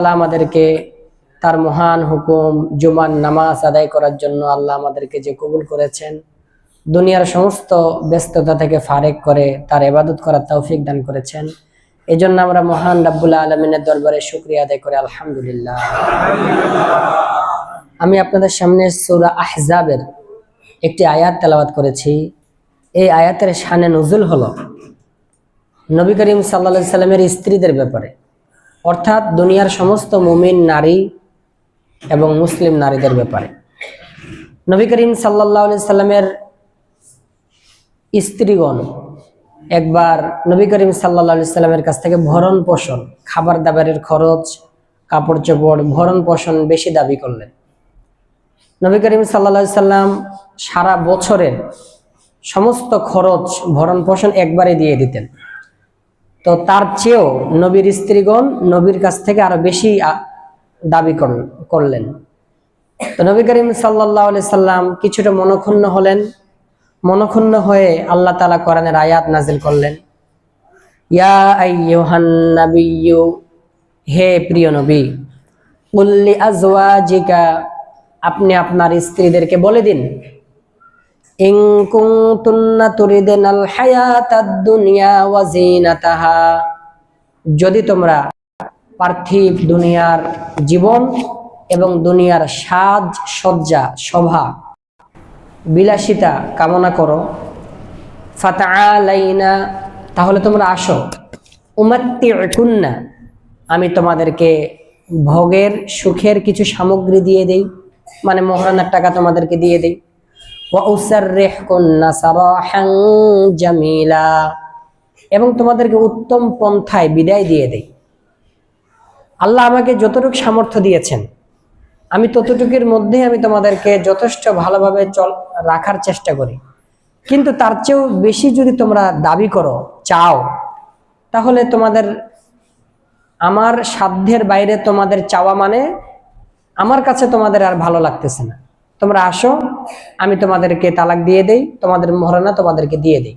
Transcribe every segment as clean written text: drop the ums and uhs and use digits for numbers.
আল্লাহ আমাদেরকে তার মহান হুকুম জুমার নামাজ আদায় করার জন্য আল্লাহ আমাদেরকে যে কবুল করেছেন, দুনিয়ার সমস্ত ব্যস্ততা থেকে ফারেক করে তার ইবাদত করার তৌফিক দান করেছেন। এজন্য আমরা মহান রাব্বুল আলামিনের দরবারে শুকরিয়া আদায় করি, আলহামদুলিল্লাহ। আমি আপনাদের সামনে সূরা আহজাবের একটি আয়াত তেলাওয়াত করেছি। এই আয়াতের শানে নুজুল হলো নবী করিম সাল্লাল্লাহু আলাইহি সাল্লামের স্ত্রীদের ব্যাপারে, অর্থাৎ দুনিয়ার সমস্ত মুমিন নারী এবং মুসলিম নারীদের ব্যাপারে। নবী করিম সাল্লাল্লাহু আলাইহি সাল্লামের স্ত্রীগণ একবার নবী করিম সাল্লাল্লাহু আলাইহি সাল্লামের কাছ থেকে ভরণ পোষণ, খাবার দাবারের খরচ, কাপড় চোপড়, ভরণ পোষণ বেশি দাবি করলেন। নবী করিম সাল্লাল্লাহু আলাইহি সাল্লাম সারা বছরের সমস্ত খরচ ভরণ পোষণ একবারে দিয়ে দিতেন। তো তার চেয়েও নবীর স্ত্রীগণ নবীর কাছ থেকে আরো বেশি দাবি করলেন। তো নবী করিম সাল্লাল্লাহু আলাইহি সাল্লাম কিছুটা মনক্ষুণ্ণ হলেন। মনক্ষুণ্ণ হয়ে আল্লাহ তাআলা কোরআনের আয়াত নাজিল করলেন, ইয়া আইয়ুহান নাবিয়্যু, হে প্রিয় নবী, কুল লি আজওয়াজিকা, আপনি আপনার স্ত্রীদেরকে বলে দিন, ইন কুনতুন্না তুরিদুনাল হায়াতাদ দুনিয়া ওয়া যিনাতাহা, যদি তোমরা পার্থিব দুনিয়ার জীবন এবং দুনিয়ার সাজ সজ্জা শোভা বিলাসিতা কামনা করো, ফাতাআলাইনা, তাহলে তোমরা আসো, উমাত্তিউকুন্না, আমি তোমাদেরকে ভোগের সুখের কিছু সামগ্রী দিয়ে দেই, মানে মোহরানার টাকা তোমাদেরকে দিয়ে দেই, ওয়া উসাররিহুকুন্না সারাহান জামিলা, এবং তোমাদেরকে উত্তম পন্থায় বিদায় দিয়ে দেই। আল্লাহ আমাকে যতটুকু সামর্থ্য দিয়েছেন আমি ততটুকুর মধ্যে আমি তোমাদেরকে যথেষ্ট ভালোভাবে রাখার চেষ্টা করি, কিন্তু তার চেয়েও বেশি যদি তোমরা দাবি করো, চাও, তাহলে তোমাদের আমার সাধ্যের বাইরে তোমাদের চাওয়া মানে আমার কাছে তোমাদের আর ভালো লাগতেছে না। তোমরা আসো, আমি তোমাদেরকে তালাক দিয়ে দেই, তোমাদের মোহরানা তোমাদেরকে দিয়ে দেই।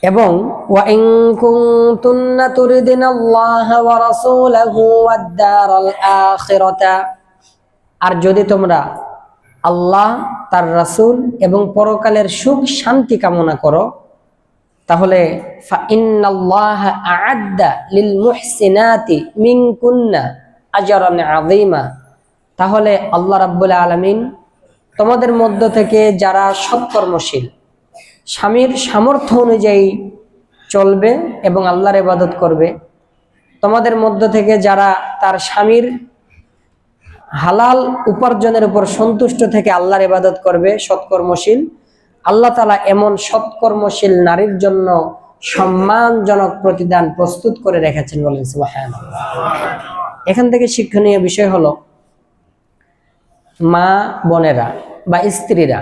এবং ওয়া ইন কুনতুন্না তুরিদিনাল্লাহা ওয়া রাসূলাহু ওয়াদ দারাল আখিরাতা, আর যদি তোমরা আল্লাহ, তার রাসূল এবং পরকালের সুখ শান্তি কামনা করো, তাহলে ফা ইন্নাল্লাহা আ'আদ্দা লিল মুহসিনাতি মিনকুন্না আজরান আযীমা, তাহলে আল্লাহ রাব্বুল আলামিন তোমাদের মধ্য থেকে যারা সৎকর্মশীল, স্বামীর সামর্থ্য অনুযায়ী চলবে এবং আল্লাহর ইবাদত করবে, তোমাদের মধ্য থেকে যারা তার স্বামীর হালাল উপার্জনের উপর সন্তুষ্ট থেকে আল্লাহর ইবাদত করবে, সৎকর্মশীল, আল্লাহ তাআলা এমন সৎকর্মশীল নারীর জন্য সম্মানজনক প্রতিদান প্রস্তুত করে রেখেছেন, বলেন সুবহানাল্লাহ। এখান থেকে শিক্ষণীয় বিষয় হলো, মা বোনেরা বা স্ত্রীরা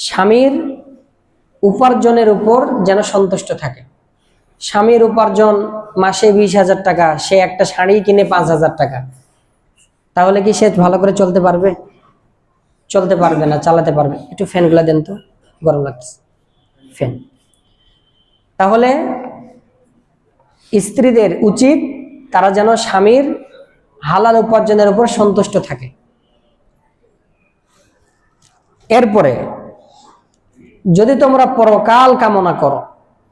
স্বামীর উপার্জনের উপর যেন সন্তুষ্ট থাকে। স্বামীর উপার্জন মাসে 20,000 টাকা, সে একটা শাড়ি কিনে 5,000 টাকা, তাহলে কি সে ভালো করে চলতে পারবে? চলতে পারবে না, চালাতে পারবে। একটু ফ্যানগুলা দেন তো, গরম লাগছে, ফ্যান। তাহলে স্ত্রীদের উচিত তারা যেন স্বামীর হালাল উপার্জনের উপর সন্তুষ্ট থাকে। এরপরে যদি তোমরা পরকাল কামনা করো,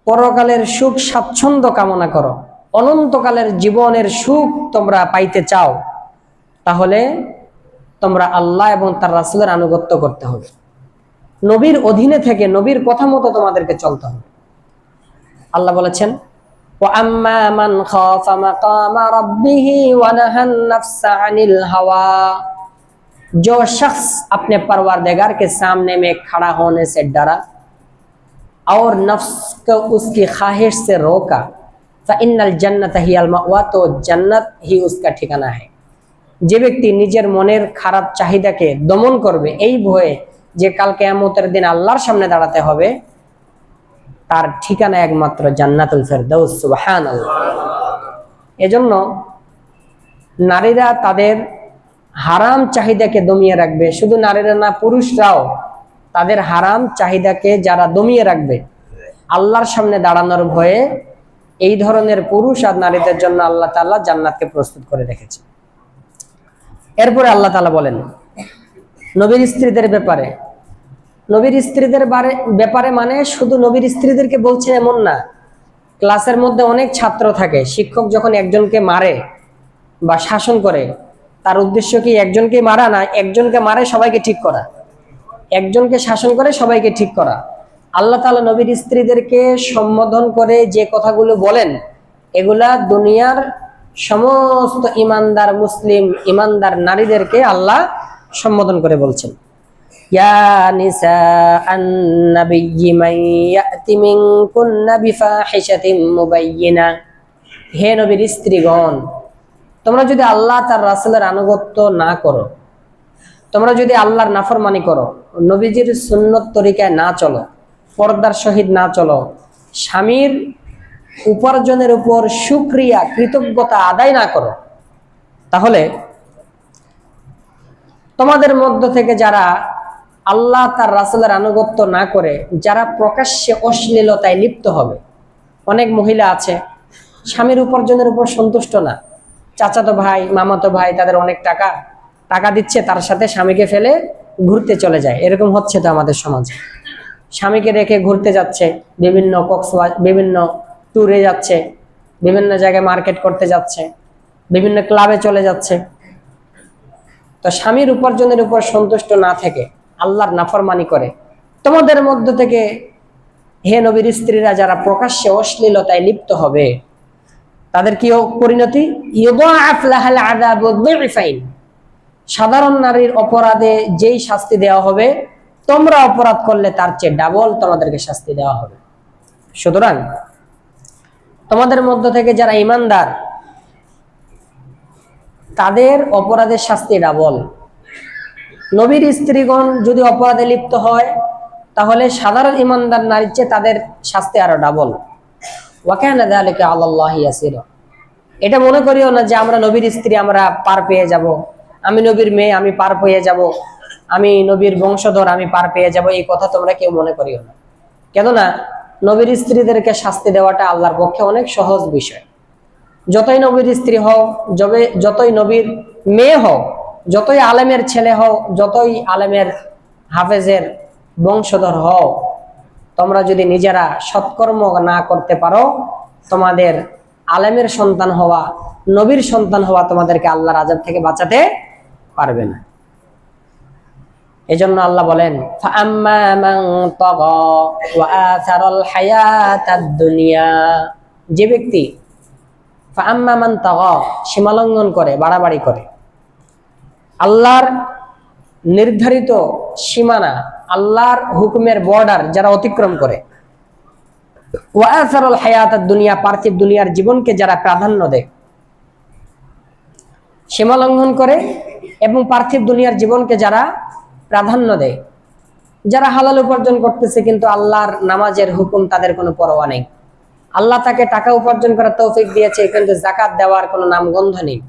পরকালের সুখ স্বাচ্ছন্দ্য কামনা করো, অনন্তকালের জীবনের সুখ তোমরা পাইতে চাও, তাহলে তোমরা আল্লাহ এবং তার রাসূলের আনুগত্য করতে হবে। নবীর অধীনে থেকে নবীর কথা মতো তোমাদেরকে চলতে হবে। আল্লাহ বলেছেন, ওয়া আম্মা মান খাফা মাকামা রাব্বিহি ওয়া নাহান নাফসা আনিল হাওয়া, जो शख्स अपने परवरदिगार के सामने में खड़ा होने से डरा और नफ्स को उसकी ख्वाहिश से रोका, फ़इन्नल जन्नत हियल मावा, तो जन्नत ही उसका ठिकाना है। যে ব্যক্তি নিজের মনের খারাপ চাহিদাকে দমন করবে এই ভয়ে যে কাল কিয়ামতের দিন আল্লাহর সামনে দাঁড়াতে হবে, তার ঠিকানা একমাত্র জান্নাতুল ফেরদাউস। সুবহানাল্লাহ। এজন্য নারীরা তাদের হারাম চাহিদাকে দমিয়ে রাখবে। শুধু নারীরা না, পুরুষরাও তাদের হারাম চাহিদাকে যারা দমিয়ে রাখবে, আল্লাহর সামনে দাঁড়ানোর ভয়ে এই ধরনের পুরুষ আর নারীদের জন্য আল্লাহ তাআলা জান্নাতকে প্রস্তুত করে রেখেছে। এরপরে আল্লাহ তাআলা বলেন নবীর স্ত্রীদের ব্যাপারে, নবীর স্ত্রীদের ব্যাপারে মানে শুধু নবীর স্ত্রীদেরকে বলছে এমন না। ক্লাসের মধ্যে অনেক ছাত্র থাকে, শিক্ষক যখন একজনকে মারে বা শাসন করে, তার উদ্দেশ্য কি একজনকে মারা না, একজনকে মারে সবাইকে ঠিক করা, একজনকে শাসন করে সবাইকে ঠিক করা। আল্লাহ তাআলা নবীর স্ত্রীদেরকে সম্বোধন করে যে কথাগুলো বলেন, এগুলা দুনিয়ার সমস্ত ইমানদার মুসলিম ইমানদার নারীদেরকে আল্লাহ সম্বোধন করে বলছেন। ইয়া নিসাআন নাবিয়্যি মান ইয়াতি মিনকুন্না বিফাহিশাতিন মুবায়্যিনা, হে নবীর স্ত্রীগণ, তোমরা যদি আল্লাহ তার রাসূলের আনুগত্য না করো, তোমরা যদি আল্লাহর নাফরমানি করো, নবীজির সুন্নত তরিকায় না চলো, পর্দার সহিত না চলো, স্বামীর উপার্জনের উপর শুকরিয়া কৃতজ্ঞতা আদায় না করো, তাহলে তোমাদের মধ্য থেকে যারা আল্লাহ তার রাসূলের আনুগত্য না করে, যারা প্রকাশ্যে অশ্লীলতায় লিপ্ত হবে। অনেক মহিলা আছে স্বামীর উপার্জনের উপর সন্তুষ্ট না, চাচাতো ভাই মামাতো ভাই তাদের অনেক টাকা দিচ্ছে, তার সাথে স্বামীকে ফেলে ঘুরতে চলে যায়। এরকম হচ্ছে তো আমাদের সমাজে। স্বামীকে রেখে ঘুরতে যাচ্ছে, বিভিন্ন ট্যুরে যাচ্ছে, বিভিন্ন জায়গায় মার্কেট করতে যাচ্ছে, বিভিন্ন ক্লাবে চলে যাচ্ছে। তো স্বামীর উপার্জনের উপর সন্তুষ্ট না থেকে আল্লাহর নাফরমানি করে, তোমাদের মধ্য থেকে হে নবীর স্ত্রীরা যারা প্রকাশ্যে অশ্লীলতায় লিপ্ত হবে, তাদের কি পরিণতি? ইউদাআফ লাহাল আযাবু যিফাইন, সাধারণ নারীর অপরাধে যেই শাস্তি দেওয়া হবে, তোমরা অপরাধ করলে তার চেয়ে ডাবল তোমাদেরকে শাস্তি দেওয়া হবে। সুতরাং তোমাদের মধ্য থেকে যারা ঈমানদার, তাদের অপরাধের শাস্তি ডাবল। নবীর স্ত্রীগণ যদি অপরাধে লিপ্ত হয়, তাহলে সাধারণ ঈমানদার নারীর চেয়ে তাদের শাস্তি আরো ডাবল। ওয়া কানা যালিকা আলাল্লাহি ইয়াসিরা, এটা মনে করিও না যে আমরা নবীর স্ত্রী, আমরা পার পেয়ে যাব, আমি নবীর মেয়ে, আমি পার পেয়ে যাব, আমি নবীর বংশধর, আমি পার পেয়ে যাব, এই কথা তোমরা কেউ মনে করিও না। কেননা নবীর স্ত্রীদেরকে শাস্তি দেওয়াটা আল্লাহর পক্ষে অনেক সহজ বিষয়। যতই নবীর স্ত্রী হও, যতই নবীর মেয়ে হও, যতই আলেমের ছেলে হও, যতই আলেমের হাফেজের বংশধর হও, তোমরা যদি নিজেরা সৎকর্ম না করতে পারো, তোমাদের আলেমের সন্তান হওয়া, নবীর সন্তান হওয়া তোমাদেরকে আল্লাহর আযাব থেকে বাঁচাতে পারবে না। এজন্য আল্লাহ বলেন ফাআম্মা মান তাগা ওয়া আথারাল হায়াতাদ দুনিয়া, যে ব্যক্তি ফাআম্মা মান তাগা সীমালঙ্ঘন করে, বাড়াবাড়ি করে, আল্লাহর নির্ধারিত সীমানা, আল্লাহর হুকুমের বর্ডার যারা অতিক্রম করে, ওয়া আথারাল হায়াতাদ দুনিয়া, পার্থিব দুনিয়ার জীবনকে যারা প্রাধান্য দেয়, সীমালঙ্ঘন করে এবং পার্থিব দুনিয়ার জীবনকে যারা প্রাধান্য দেয়, যারা হালাল উপার্জন করতেছে কিন্তু আল্লাহর নামাজের হুকুম তাদের কোনো পরোয়া নেই, আল্লাহ তাকে টাকা উপার্জন করার তৌফিক দিয়েছে কিন্তু যাকাত দেওয়ার কোনো নামগন্ধ নেই,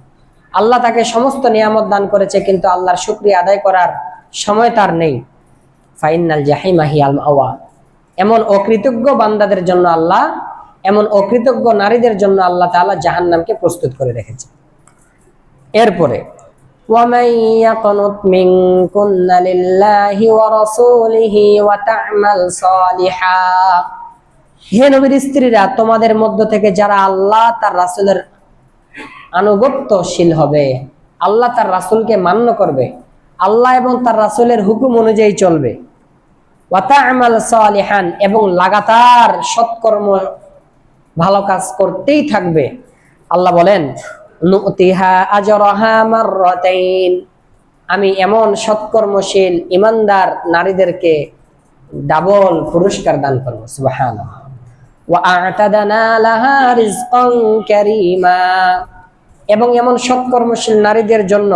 আল্লাহ তাকে সমস্ত নিয়ামত দান করেছে কিন্তু আল্লাহর শুকরিয়া আদায় করার সময় তার নেই, ফাইনাল জাহিমা হিয়াল মাওয়া, এমন অকৃতজ্ঞ বান্দাদের জন্য আল্লাহ, এমন অকৃতজ্ঞ নারীদের জন্য আল্লাহ তাআলা জাহান্নামকে প্রস্তুত করে রেখেছে। এরপরে وَمَن يَقْنُتْ مِنكُنَّ لِلَّهِ وَرَسُولِهِ وَتَعْمَلْ صَالِحًا, হে নবীর স্ত্রীরা, তোমাদের মধ্য থেকে যারা আল্লাহ তার রাসূলের আনুগত্যশীল হবে, আল্লাহ তার রাসূলকে মান্য করবে, আল্লাহ এবং তার রাসূলের হুকুম অনুযায়ী চলবে, ওয়া তা'মাল সালিহান, এবং লাগাতার সৎকর্ম ভালো কাজ করতেই থাকবে, আল্লাহ বলেন নুতিহা আজরাহা মাররাতাইন, আমি এমন সৎকর্মশীল ইমানদার নারীদেরকে ডাবল পুরস্কার দান করব। সুবহানাল্লাহ। ওয়া আ'তাদানা লাহা রিজকান কারীমা, এবং এমন সৎকর্মশীল নারীদের জন্য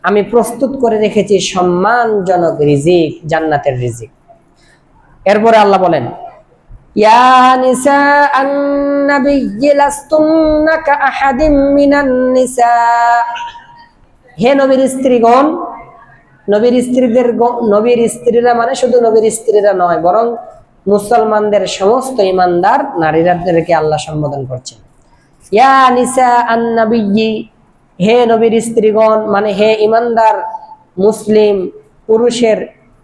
আমি প্রস্তুত করে রেখেছি সম্মানজনক রিজিক, জান্নাতের রিজিক। এরপরে আল্লাহ বলেন ইয়া নিসাআন নাবিয়্যি লাস্তুন্না কাআহাদিম মিনান নিসা, হে নবীর স্ত্রীগণ, নবীর স্ত্রীরা মানে শুধু নবীর স্ত্রীরা নয়, বরং মুসলমানদের সমস্ত ইমানদার নারীদেরকে আল্লাহ সম্বোধন করছেন। ইয়া নিসা আন-নবিয়্যি, হে নবীর স্ত্রীগণ, মানে হে ইমানদার মুসলিম পুরুষের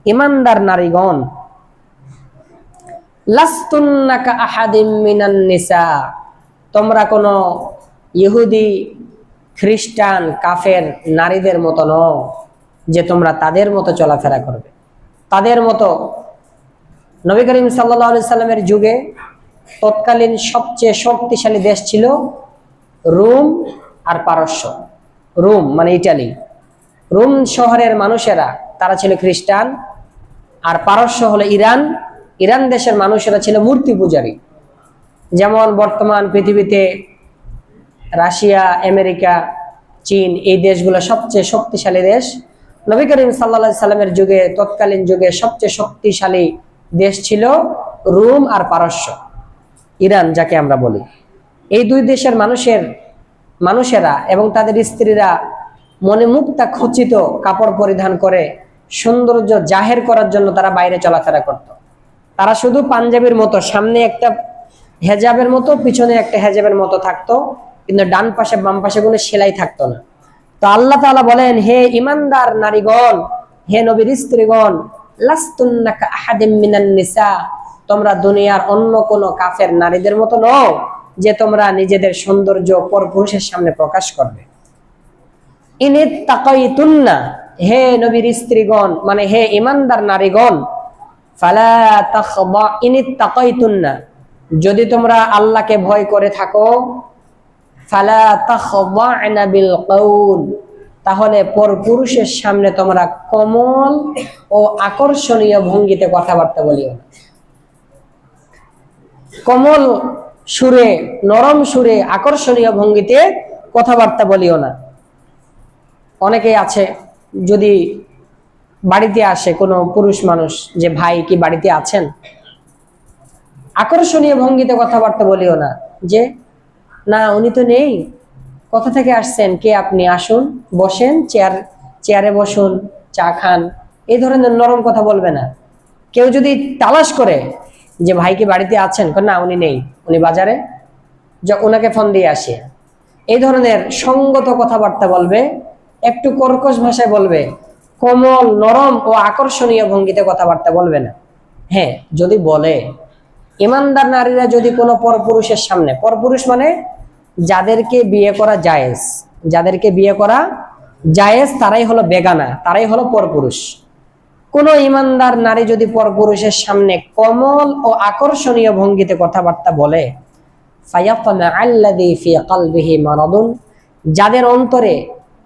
ইমানদার নারীগণ, লাস্তুন্না কা আহাদিম মিনান নিসা, তোমরা কোনো ইহুদি খ্রিস্টান কাফের নারীদের মতো নও যে তোমরা তাদের মতো চলাফেরা করবে। তাদের মতো নবী করিম সাল্লাল্লাহু আলাইহি সাল্লামের যুগে তৎকালীন সবচেয়ে শক্তিশালী দেশ ছিল রোম আর পারস্য। রোম মানে ইটালি। রোম শহরের মানুষেরা তারা ছিল খ্রিস্টান, আর পারস্য হলো ইরান। ইরান দেশের মানুষেরা ছিল মূর্তি পূজারী। যেমন বর্তমান পৃথিবীতে রাশিয়া, আমেরিকা, চীন, এই দেশগুলো সবচেয়ে শক্তিশালী দেশ। নবী করিম সাল্লাল্লাহু আলাইহি সাল্লামের যুগে, তৎকালীন যুগে সবচেয়ে শক্তিশালী দেশ ছিল রোম আর পারস্য, ইরান যাকে আমরা বলি। এই দুই দেশের মানুষেরা এবং তাদের স্ত্রীরা মনে মুক্তা খচিত কাপড় পরিধান করে সৌন্দর্য জাহের করার জন্য তারা বাইরে চলাফেরা করত। তারা শুধু পাঞ্জাবির মতো সামনে একটা হেজাবের মতো, পিছনে একটা হেজাবের মতো থাকতো, কিন্তু ডান পাশে বাম পাশে কোনো সেলাই থাকতো না। তো আল্লাহ তাআলা বলেন, হে ইমানদার নারীগণ, হে নবীর স্ত্রীগণ, লাস্তুন্না কা আহাদিম মিনান নিসা, তোমরা দুনিয়ার অন্য কোন কাফের নারীদের মতো নও যে তোমরা নিজেদের সৌন্দর্য পরপুরুষের সামনে প্রকাশ করবে। ইনিত্তাকাইতুন্না, হে নবীর স্ত্রীগণ, মানে হে ইমানদার নারীগণ, ফালা তাখবা, ইনিত্তাকাইতুন্না, যদি তোমরা আল্লাহকে ভয় করে থাকো, ফালা তাখবা'না বিল কাউল, তাহলে পরপুরুষের সামনে তোমরা কোমল ও আকর্ষণীয় ভঙ্গিতে কথাবার্তা বলিও না। কোমল সুরে, নরম সুরে, আকর্ষণীয় ভঙ্গিতে কথাবার্তা বলিও না। অনেকেই আছে, যদি বাড়িতে আসে কোনো পুরুষ মানুষ, যে ভাই কি বাড়িতে আছেন, আকর্ষণীয় ভঙ্গিতে কথাবার্তা বলিও না, যে না উনি তো নেই, কোথা থেকে আসছেন, কে আপনি, আসুন বসেন, চেয়ারে বসুন, চা খান, এই ধরনের নরম কথা বলবে না। কেউ যদি তালাশ করে যে ভাই কি বাড়িতে আছেন, না উনি নেই, উনি বাজারে, ওনাকে ফোন দিয়ে আসে, এই ধরনের সঙ্গত কথাবার্তা বলবে, একটু কর্কশ ভাষায় বলবে, কোমল নরম ও আকর্ষণীয় ভঙ্গিতে কথাবার্তা বলবে না। হ্যাঁ, যদি বলে, ইমানদার নারীরা যদি কোনো পরপুরুষের সামনে, পরপুরুষ মানে যাদেরকে বিয়ে করা জায়েজ, যাদেরকে বিয়ে করা জায়েজ তারাই হলো বেগানা, তারাই হলো পরপুরুষ। কোন ইমানদার নারী যদি পরপুরুষের সামনে কোমল ও আকর্ষণীয় ভঙ্গিতে কথাবার্তা বলে, ফায়াতমা আল্লাযী ফী কলবিহি মারাদুন, যাদের অন্তরে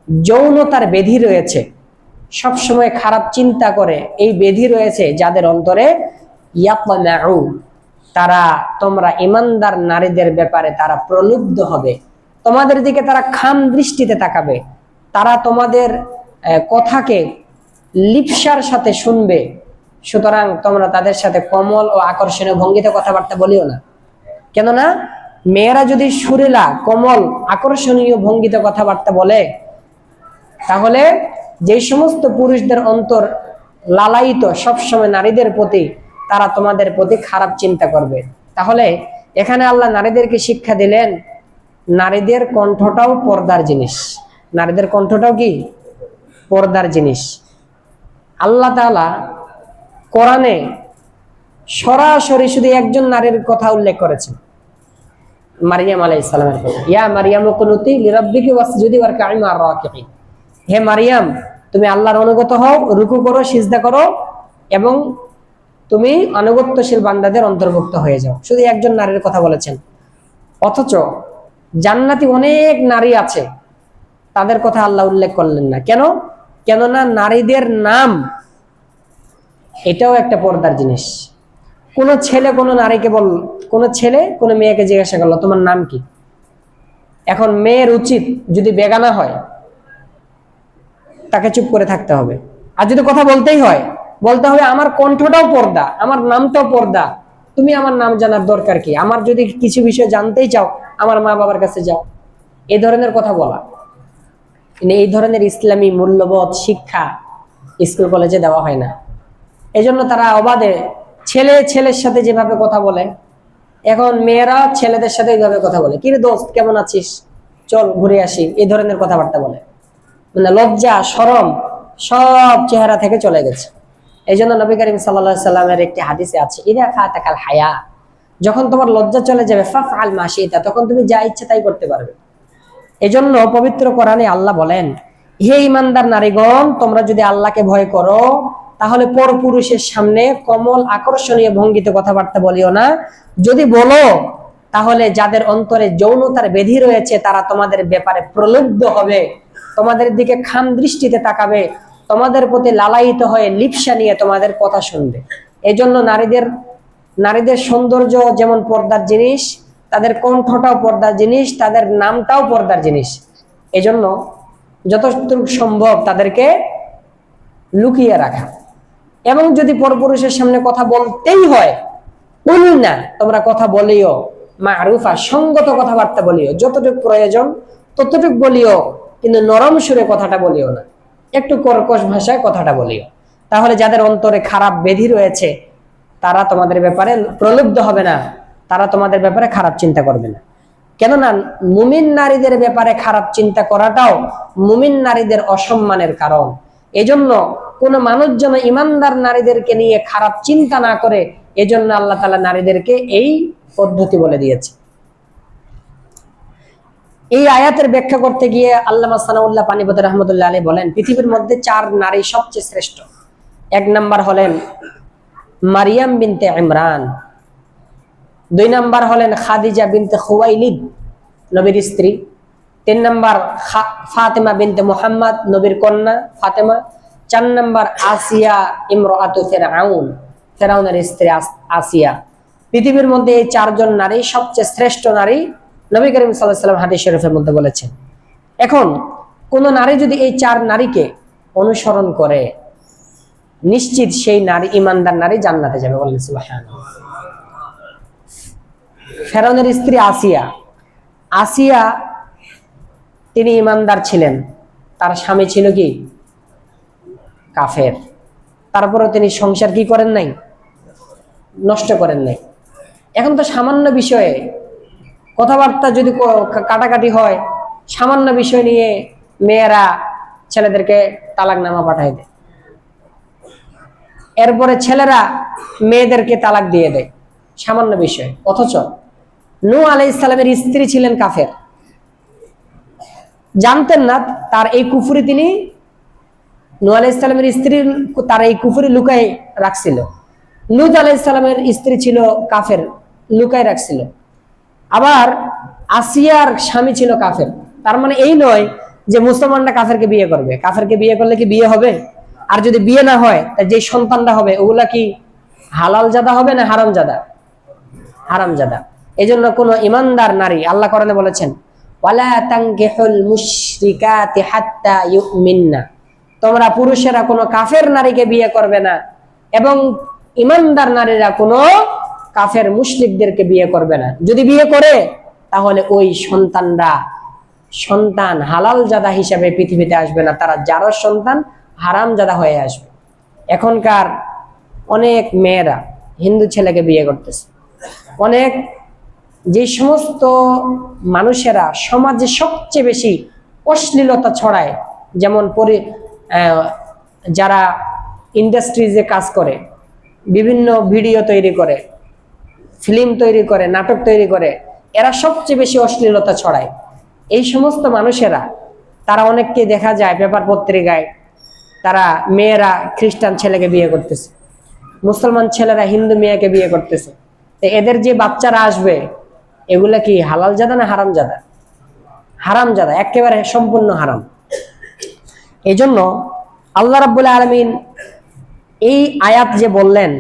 যৌনতার ব্যাধি রয়েছে, সব সময় খারাপ চিন্তা করে, এই ব্যাধি রয়েছে যাদের অন্তরে, ইয়াতমাউ, তারা, তোমরা ইমানদার নারীদের ব্যাপারে তারা প্রলুব্ধ হবে, তোমাদের দিকে তারা খাম দৃষ্টিতে তাকাবে, তারা তোমাদের কথাকে লিপ্সার সাথে শুনবে। সুতরাং তোমরা তাদের সাথে কোমল ও আকর্ষণীয় ভঙ্গিতে কথাবার্তা বলিও না। কেননা মেয়েরা যদি সুরেলা, কোমল, আকর্ষণীয় ভঙ্গিতে কথাবার্তা বলে, তাহলে যে সমস্ত পুরুষদের অন্তর লালায়িত সবসময় নারীদের প্রতি, তারা তোমাদের প্রতি খারাপ চিন্তা করবে। তাহলে এখানে আল্লাহ নারীদেরকে শিক্ষা দিলেন, নারীদের কণ্ঠটাও পর্দার জিনিস। নারীদের কণ্ঠটাও কি পর্দার জিনিস। আল্লাহ তাআলা কোরআনে সরাসরি শুধু একজন নারীর কথা উল্লেখ করেছেন, মারিয়াম আলাইহিস সালামের কথা। ইয়া মারিয়াম কুনুতি লিরাব্বিকি ওয়াসজুদি ওয়ারকাই মা'আর রাকিঈন, হে মারিয়াম, তুমি আল্লাহর অনুগত হও, রুকু করো, সিজদা করো, এবং তুমি আনুগত্যশীল বান্দাদের অন্তর্ভুক্ত হয়ে যাও। শুধু একজন নারীর কথা বলেছেন। অথচ জান্নাতি অনেক নারী আছে, তাদের কথা আল্লাহ উল্লেখ করলেন না। কেন? কেননা নারীদের নাম এটাও একটা পর্দার জিনিস। কোন ছেলে কোনো নারীকে কোন ছেলে কোনো মেয়েকে জিজ্ঞাসা করলো, তোমার নাম কি? এখন মেয়ের উচিত, যদি বেগানা হয় তাকে চুপ করে থাকতে হবে, আর যদি কথা বলতেই হয় বলতে হবে আমার কণ্ঠটাও পর্দা, আমার নামটাও পর্দা, তুমি আমার নাম জানার দরকার কি, আমার যদি কিছু বিষয় জানতেই চাও আমার মা বাবার কাছে যাও, এই ধরনের কথা বলা। এই ধরনের ইসলামী মূল্যবোধ শিক্ষা স্কুল কলেজে দেওয়া হয় না। এই জন্য তারা অবাধে ছেলে ছেলের সাথে যেভাবে কথা বলে, এখন মেয়েরা ছেলেদের সাথে এইভাবে কথা বলে, কিরে দোস্ত কেমন আছিস, চল ঘুরে আসি, এই ধরনের কথাবার্তা বলে। মানে লজ্জা শরম সব চেহারা থেকে চলে গেছে। এই জন্য নবী করিম সাল্লাল্লাহু আলাইহি সাল্লামের একটি হাদিসে আছে, ইদা ফাতাকাল হায়া, যখন তোমার লজ্জা চলে যাবে, ফাফআল মা শিতা, তখন তুমি যা ইচ্ছে তাই করতে পারবে। এজন্য পবিত্র কোরআনে আল্লাহ বলেন, হে ঈমানদার নারীগণ, তোমরা যদি আল্লাহকে ভয় করো তাহলে পরপুরুষের সামনে কোমল আকর্ষণীয় ভঙ্গিতে কথাবার্তা বলিও না। যদি বলো তাহলে যাদের অন্তরে যৌনতার ব্যাধি রয়েছে তারা তোমাদের ব্যাপারে প্রলুব্ধ হবে, তোমাদের দিকে খাম দৃষ্টিতে তাকাবে, তোমাদের প্রতি লালায়িত হয়ে লিপ্সা নিয়ে তোমাদের কথা শুনবে। এজন্য নারীদের সৌন্দর্য যেমন পর্দার জিনিস, তাদের কণ্ঠটাও পর্দার জিনিস, তাদের নামটাও পর্দার জিনিস। এজন্য যতটুকু সম্ভব তাদেরকে লুকিয়ে রাখা। এবং যদি পরপুরুষের সামনে কথা বলতেই হয়, বলি না, তোমরা কথা বলিও মারুফা, সঙ্গত কথাবার্তা বলিও, যতটুকু প্রয়োজন ততটুকু বলিও, কিন্তু নরম সুরে কথাটা বলিও না, একটু কর্কশ ভাষায় কথাটা বলিও। তাহলে যাদের অন্তরে খারাপ ব্যাধি রয়েছে তারা তোমাদের ব্যাপারে প্রলুব্ধ হবে না, তারা তোমাদের ব্যাপারে খারাপ চিন্তা করবে না। কেননা মুমিন নারীদের ব্যাপারে খারাপ চিন্তা করাটাও মুমিন নারীদের অসম্মানের কারণ। এজন্য কোন মানুষ যেন ইমানদার নারীদেরকে নিয়ে খারাপ চিন্তা না করে, এজন্য আল্লাহ তাআলা নারীদেরকে এই পদ্ধতি বলে দিয়েছে। এই আয়াতের ব্যাখ্যা করতে গিয়ে আল্লামা সানাউল্লাহ পানিপতি রহমতুল্লাহ আলাইহি বলেন, পৃথিবীর মধ্যে 4 নারী সবচেয়ে শ্রেষ্ঠ। 1 নাম্বার হলেন মারিয়াম বিনতে ইমরান, 2 নাম্বার হলেন খাদিজা বিনতে খুয়াইলিদ, নবীর স্ত্রী, 3 নাম্বার ফাতেমা বিনতে মুহাম্মদ, নবীর কন্যা ফাতেমা, 4 নাম্বার আসিয়া ইমরাতু ফিরআউন, ফিরআউনের স্ত্রী আসিয়া। পৃথিবীর মধ্যে এই 4 জন নারী সবচেয়ে শ্রেষ্ঠ নারী, নবী করিম সাল্লাল্লাহু আলাইহি ওয়াসাল্লাম হাদিস শরীফের মধ্যে বলেছেন। এখন কোন নারী যদি এই 4 নারীকে অনুসরণ করে, নিশ্চিত সেই নারী ঈমানদার নারী জান্নাতে যাবে, বলেন সুবহানাল্লাহ। ফিরআউনের স্ত্রী আসিয়া তিনি ঈমানদার ছিলেন, তার স্বামী ছিল কি কাফের, তারপরে তিনি সংসার কি করেন নাই, নষ্ট করেন নাই। এখন তো সামান্য বিষয়ে কথাবার্তা যদি কাটাকাটি হয়, সামান্য বিষয় নিয়ে মেয়েরা ছেলেদেরকে তালাকনামা পাঠায় দেয়, এরপরে ছেলেরা মেয়েদেরকে তালাক দিয়ে দেয় সামান্য বিষয়। অথচ নূহ আলাইহিস সালামের স্ত্রী ছিলেন কাফের, জানতেন না তার এই কুফরি, তিনি নূহ আলাইহিস সালামের স্ত্রী তার এই কুফরি লুকায় রাখছিল। লূত আলাইহিস সালামের স্ত্রী ছিল কাফের, লুকায় রাখছিল। আবার আসিয়ার স্বামী ছিল কাফের। তার মানে এই নয় যে মুসলমানরা কাফেরকে বিয়ে করবে, কাফেরকে বিয়ে করলে কি বিয়ে হবে? আর যদি বিয়ে না হয় যে সন্তানটা হবে ওগুলা কি হালাল জাদা হবে না হারাম জাদা? হারাম জাদা। এই জন্য কোন ইমানদার নারী, আল্লাহ কোরআনে বলেছেন, ওয়ালা তানকিহুল মুশরিকাতি হাত্তা ইউমিননা, তোমরা পুরুষেরা কোনো কাফের নারীকে বিয়ে করবে না, এবং ইমানদার নারীরা কোনো কাফের মুশরিকদেরকে বিয়ে করবে না। যদি বিয়ে করে তাহলে ওই সন্তান হালাল জাদা হিসাবে পৃথিবীতে আসবে না, তারা জারজ সন্তান হারাম জাদা হয়ে আসবে। এখনকার অনেক মেয়েরা হিন্দু ছেলেকে বিয়ে করতেছে, অনেক যে সমস্ত মানুষেরা সমাজে সবচেয়ে বেশি অশ্লীলতা ছড়ায়, যেমন যারা ইন্ডাস্ট্রিজে কাজ করে, বিভিন্ন ভিডিও তৈরি করে, ফিল্ম তৈরি করে, নাটক তৈরি করে, এরা সবচেয়ে বেশি অশ্লীলতা ছড়ায়। এই সমস্ত মানুষেরা, তারা অনেককে দেখা যায় পেপার পত্রিকায়, তারা মেয়েরা খ্রিস্টান ছেলেকে বিয়ে করতেছে, মুসলমান ছেলেরা হিন্দু মেয়েকে বিয়ে করতেছে। এদের যে বাচ্চারা আসবে এগুলা কি হালাল জাদা না হারাম জাদা? হারাম জাদা, একেবারে সম্পূর্ণ হারাম। এই জন্য আল্লাহ রাব্বুল আলামিন এই আয়াত যে বললেন,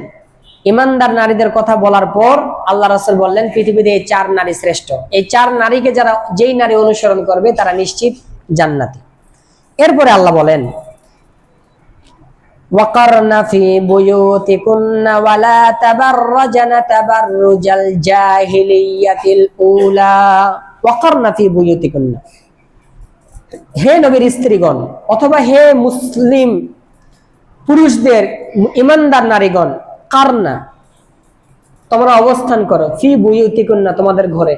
ইমানদার নারীদের কথা বলার পর আল্লাহ রাসূল বললেন পৃথিবীতে এই 4 নারী শ্রেষ্ঠ। এই 4 নারীকে যেই নারী অনুসরণ করবে তারা নিশ্চিত জান্নাতি। এরপরে আল্লাহ বলেন, ওয়াকারনা ফি বুয়ুতিকুন্না ওয়ালা তাবাররাজনা তাবাররুজাল জাহিলিয়াতিল উলা। ওয়াকারনা ফি বুয়ুতিকুন্না, হে নবীর স্ত্রীগণ অথবা হে মুসলিম পুরুষদের ইমানদার নারীগণ, কারনা তোমরা অবস্থান করো, ফি বুয়ুতিকুন্না, তোমাদের ঘরে,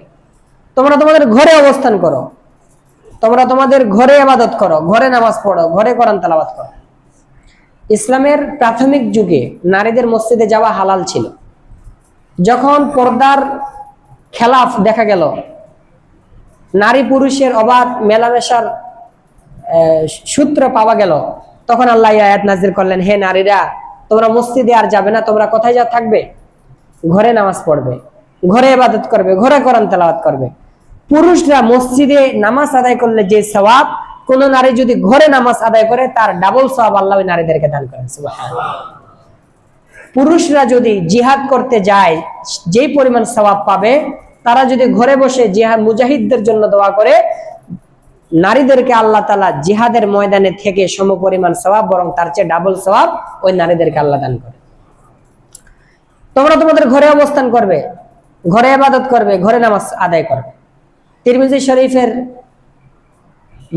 তোমরা তোমাদের ঘরে অবস্থান করো, তোমরা তোমাদের ঘরে ইবাদত করো, ঘরে নামাজ পড়ো, ঘরে কোরআন তেলাওয়াত করো। ইসলামের প্রাথমিক যুগে নারীদের মসজিদে যাওয়া হালাল ছিল। যখন পর্দার খেলাফ দেখা গেল, নারী পুরুষের অবাধ মেলামেশার সূত্র পাওয়া গেল, তখন আল্লাহ আয়াত নাজিল করলেন, হে নারীরা, তোমরা মসজিদে আর যাবে না, তোমরা কোথায় যা থাকবে? ঘরে নামাজ পড়বে, ঘরে ইবাদত করবে, ঘরে কোরআন তেলাওয়াত করবে। পুরুষরা মসজিদে নামাজ আদায় করলে যে সওয়াব, কোন নারী যদি ঘরে নামাজ আদায় করে তার ডাবল সওয়াব আল্লাহ ওই নারীদেরকে দান করেন। সুবহানাল্লাহ। পুরুষরা যদি জিহাদ করতে যায় যেই পরিমাণ সওয়াব পাবে, তারা যদি ঘরে বসে জিহাদ মুজাহিদদের জন্য দোয়া করে, নারীদেরকে আল্লাহ তাআলা জিহাদের ময়দানে থেকে সমপরিমাণ সওয়াব, বরং তার চেয়ে ডাবল সওয়াব ওই নারীদেরকে আল্লাহ দান করে। তোমরা তোমাদের ঘরে অবস্থান করবে, ঘরে ইবাদত করবে, ঘরে নামাজ আদায় করবে। তিরমিজি শরীফের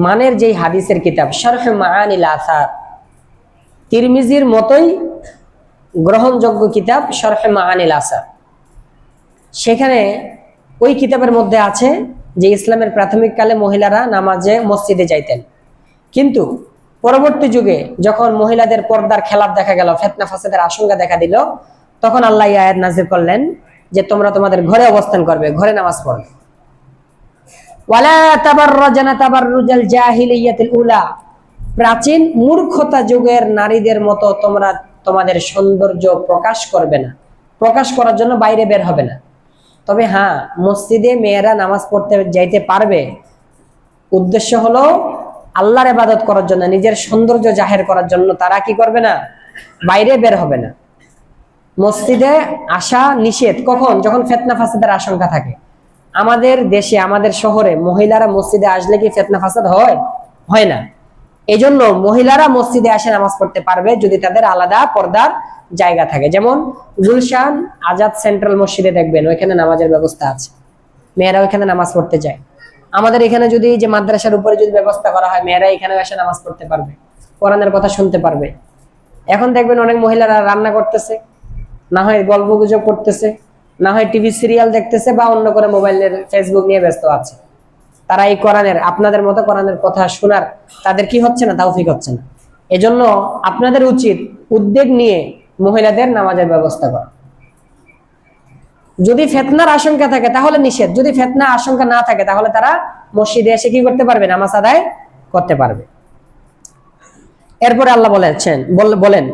মানের যেই হাদিসের কিতাব শরহ মাআনিল আসার, তিরমিজির মতোই গ্রহণযোগ্য কিতাব শরহ মাআনিল আসার, সেখানে ওই কিতাবের মধ্যে আছে যে ইসলামের প্রাথমিক কালে মহিলারা নামাজে মসজিদে যাইতেন, কিন্তু পরবর্তী যুগে যখন মহিলাদের পর্দার খেলাপ দেখা গেল, ফিতনা ফাসাদের আশঙ্কা দেখা দিল, তখন আল্লাহ আয়াত নাযিল করলেন যে তোমরা তোমাদের ঘরে অবস্থান করবে, ঘরে নামাজ পড়বে। ওয়ালা তাবাররাজনা তাবাররুজাল জাহিলিয়াতিল উলা, প্রাচীন মূর্খতা যুগের নারীদের মতো তোমরা তোমাদের সৌন্দর্য প্রকাশ করবে না, প্রকাশ করার জন্য বাইরে বের হবে না। তবে হ্যাঁ, মসজিদে মেয়েরা নামাজ পড়তে যাইতে পারবে, উদ্দেশ্য হলো আল্লাহর ইবাদত করার জন্য, নিজের সৌন্দর্য জাহের করার জন্য তারা কি করবে না? বাইরে বের হবে না। মসজিদে আসা নিষেধ কখন? যখন ফিতনা ফাসাদের আশঙ্কা থাকে। আমাদের দেশে, আমাদের শহরে মহিলারা মসজিদে আসলে কি ফিতনা ফাসাদ হয়? হয় না। এই জন্য মহিলারা মসজিদে এসে নামাজ পড়তে পারবে যদি তাদের আলাদা পর্দার জায়গা থাকে। যেমন গুলশান আজাদ সেন্ট্রাল মসজিদে দেখবেন ওইখানে নামাজের ব্যবস্থা আছে, মেয়েরা ওইখানে নামাজ পড়তে যায়। আমাদের এখানে যদি যে মাদ্রাসার উপরে যদি ব্যবস্থা করা হয়, মেয়েরা এখানে এসে নামাজ পড়তে পারবে, কোরআনের কথা শুনতে পারবে। এখন দেখবেন অনেক মহিলারা রান্না করতেছে, না হয় গল্প গুজব করতেছে, না হয় টিভি সিরিয়াল দেখতেছে, বা অন্য করে মোবাইলের ফেসবুক নিয়ে ব্যস্ত আছে। তারা এই কোরআনের, আপনাদের মতো কোরআনের কথা শোনার তাদের কি হচ্ছে না? তৌফিক হচ্ছে না। এজন্য আপনাদের উচিত উদ্যোগ নিয়ে মহিলাদের নামাজের ব্যবস্থা করা। যদি ফিতনার আশঙ্কা থাকে তাহলে নিষেধ, যদি ফিতনার আশঙ্কা না থাকে তাহলে তারা মসজিদে এসে কি করতে পারবে? নামাজ আদায় করতে পারবে। এরপরে আল্লাহ বলেন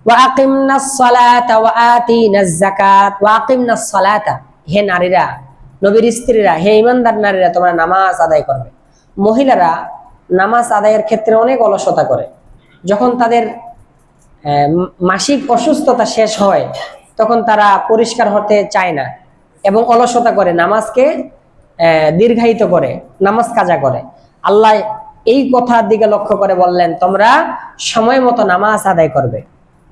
ওয়া আকিমনাস সালাতা ওয়া আতিনাজ যাকাত ওয়া আকিমনাস সালাতা, হে নারীরা, নবীর স্ত্রীরা, হে ঈমানদার নারীরা, তোমরা নামাজ আদায় করবে। মহিলারা নামাজ আদায়ের ক্ষেত্রে অনেক অলসতা করে। যখন তাদের মাসিক অসুস্থতা শেষ হয় তখন তারা পরিষ্কার হতে চায় না এবং অলসতা করে, নামাজকে দীর্ঘায়িত করে, নামাজ কাজা করে। আল্লাহ এই কথার দিকে লক্ষ্য করে বললেন, তোমরা সময় মতো নামাজ আদায় করবে।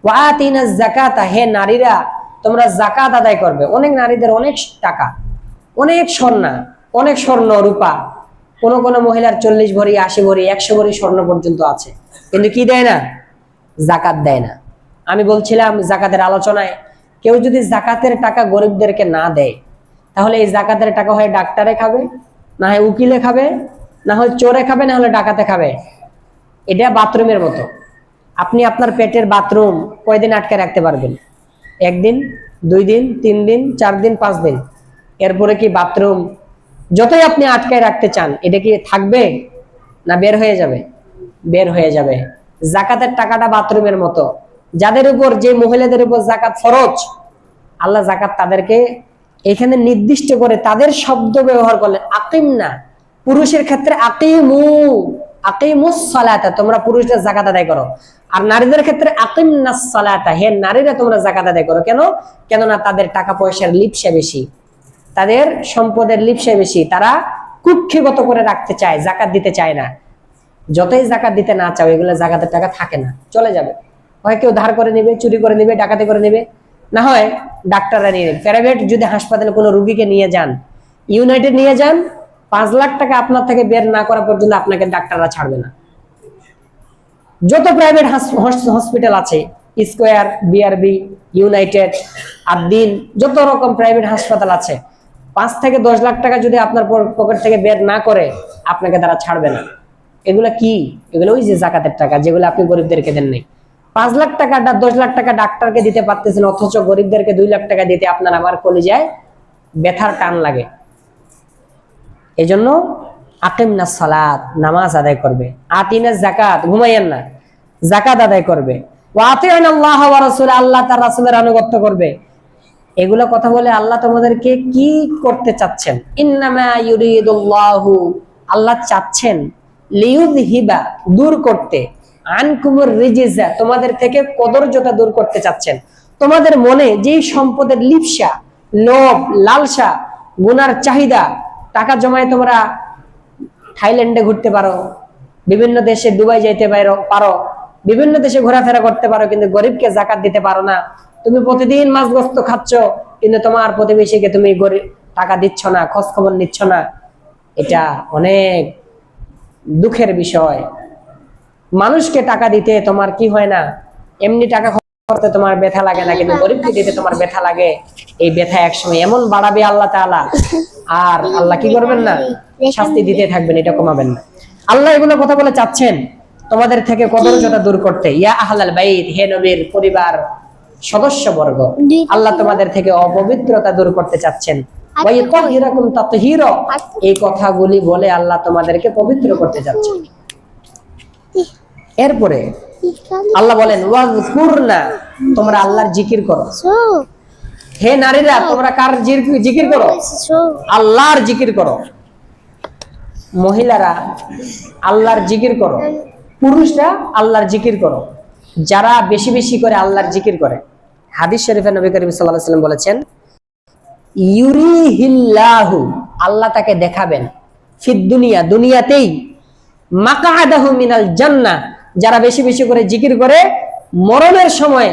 ওয়া আতিনাজ যাকাতা, হে নারীরা, তোমরা যাকাত আদায় করবে। অনেক নারীদের অনেক টাকা, অনেক স্বর্ণ রূপা, কোন কোন মহিলার 40 ভরি, 80 ভরি, 100 ভরি স্বর্ণ পর্যন্ত আছে, কিন্তু কি দেয় না? যাকাত দেয় না। আমি বলছিলাম যাকাতের আলোচনায়, কেউ যদি যাকাতের টাকা গরিবদেরকে না দেয়, তাহলে এই যাকাতের টাকা হয় ডাক্তারে খাবে, না হয় উকিলে খাবে, না হয় চোরে খাবে, না হলে ডাকাতে খাবে। এটা বাথরুমের মতো। আপনি আপনার পেটের বাথরুম কয়দিন আটকে রাখতে পারবেন? 1 দিন, 2 দিন, 3 দিন, 4 দিন, 5 দিন। এরপরে কি বাথরুম যতই আপনি আটকায় রাখতে চান, এটা কি থাকবে না বের হয়ে যাবে? বের হয়ে যাবে। যাকাতের টাকাটা বাথরুমের মতো। যাদের উপর, যে মহিলাদের উপর যাকাত ফরজ, আল্লাহ যাকাত তাদেরকে এখানে নির্দিষ্ট করে তাদের শব্দ ব্যবহার করলেন, আকিম না। পুরুষের ক্ষেত্রে আকিমুস সালাতা, তোমরা পুরুষরা যাকাত আদায় করো। আর নারীদের ক্ষেত্রে আকিমনাস সালাতা, হে নারীরা, তোমরা যাকাত আদায় করো। কেন? কেননা তাদের টাকা পয়সার লিপসা বেশি, তাদের সম্পদের লিপসা বেশি, তারা কুক্ষিগত করে রাখতে চায়, যাকাত দিতে চায় না। যতই যাকাত দিতে না চাও, এগুলো যাকাতের টাকা থাকে না, চলে যাবে। হয় কেউ ধার করে নেবে, চুরি করে নেবে, ডাকাতি করে নেবে, না হয় ডাক্তাররা নিয়ে নেবে। প্রাইভেট যদি হাসপাতালে কোনো রোগীকে নিয়ে যান, ইউনাইটেড নিয়ে যান, 5 লাখ টাকা আপনার থেকে বের না করা পর্যন্ত আপনাকে ডাক্তাররা ছাড়বে না। যত প্রাইভেট হসপিটাল আছে স্কোয়ার, বিআরবি, ইউনাইটেড, আদ্দিন, যত রকম প্রাইভেট হাসপাতাল আছে, 5 থেকে 10 লাখ টাকা যদি আপনার পকেট থেকে বের না করে, আপনাকে তারা ছাড়বে না। এগুলা কি? এগুলো ওই যে জাকাতের টাকা, যেগুলো আপনি গরিবদেরকে দেন নাই। 5 লাখ টাকা 10 লাখ টাকা ডাক্তারকে দিতে পারতেছেন, অথচ গরিবদেরকে 2 লাখ টাকা দিতে আপনার আমার কলিজায় ব্যথার টান লাগে। এই জন্য আকিমনাস সালাত, নামাজ আদায় করবে। আতিনাস যাকাত, ঘুমাইয়েন না, যাকাত আদায় করবে। ওয়া আতিউনাল্লাহ ওয়া রাসূল, আল্লাহ তার রাসূলের আনুগত্য করবে। এগুলো কথা বলে আল্লাহ তোমাদেরকে কি করতে চাচ্ছেন? ইন্নামা ইউরিদুল্লাহু, আল্লাহ চাচ্ছেন, লিইউযহিবা, দূর করতে, আনকুমুর রিজিজা, তোমাদের থেকে কদর্যতা দূর করতে চাচ্ছেন। তোমাদের মনে যেই সম্পদের লিপ্সা, লোভ, লালসা, গুনার চাহিদা, টাকা জমায় তোমরা থাইল্যান্ডে ঘুরতে পারো, বিভিন্ন দেশে দুবাই যাইতে পারো, বিভিন্ন দেশে ঘোরাফেরা করতে পারো, কিন্তু গরিবকে যাকাত দিতে পারো না। তুমি প্রতিদিন মাছ গোস্ত খাচ্ছ, কিন্তু তোমার প্রতিবেশীকে তুমি টাকা দিচ্ছ না, খোঁজ খবর নিচ্ছ না। এটা অনেক দুঃখের বিষয়। মানুষকে টাকা দিতে তোমার কি হয় না, এমনি টাকা করতে তোমার ব্যথা লাগে না, কিন্তু গরিবকে দিতে তোমার ব্যথা লাগে। এই ব্যথা একসময় এমন বাড়াবে আল্লাহ তাআলা, আর আল্লাহ কি করবেন না, শাস্তি দিতে থাকবেন, এটা কমাবেন না। আল্লাহ এগুলো কথা বলে চাচ্ছেন তোমাদের থেকে কদর্যতা দূর করতে। ইয়া আহলাল বাইত, হে নবীর পরিবার সদস্যবর্গ, আল্লাহ তোমাদের থেকে অপবিত্রতা দূর করতে চাচ্ছেন। ওয়া ইয়াতাহিরাকুম তাতহীরা, এই কথাগুলি বলে আল্লাহ তোমাদেরকে পবিত্র করতে চাচ্ছেন। এরপরে আল্লাহ বলেন ওয়াজকুরনা, তোমরা আল্লাহর জিকির করো। হে নারীরা, তোমরা কার জিকির করো? আল্লাহর জিকির করো। মহিলারা আল্লাহর জিকির করো, পুরুষরা আল্লাহর জিকির করো। যারা বেশি বেশি করে আল্লাহর জিকির করে, হাদিস শরীফে নবী করিম সাল্লাল্লাহু আলাইহি ওয়াসাল্লাম বলেছেন, ইউরিহিল্লাহু, আল্লাহ তাকে দেখাবেন, ফিদ দুনিয়া, দুনিয়াতেই, মাকআদাহু মিনাল জান্নাহ, যারা বেশি বেশি করে জিকির করে, মরণের সময়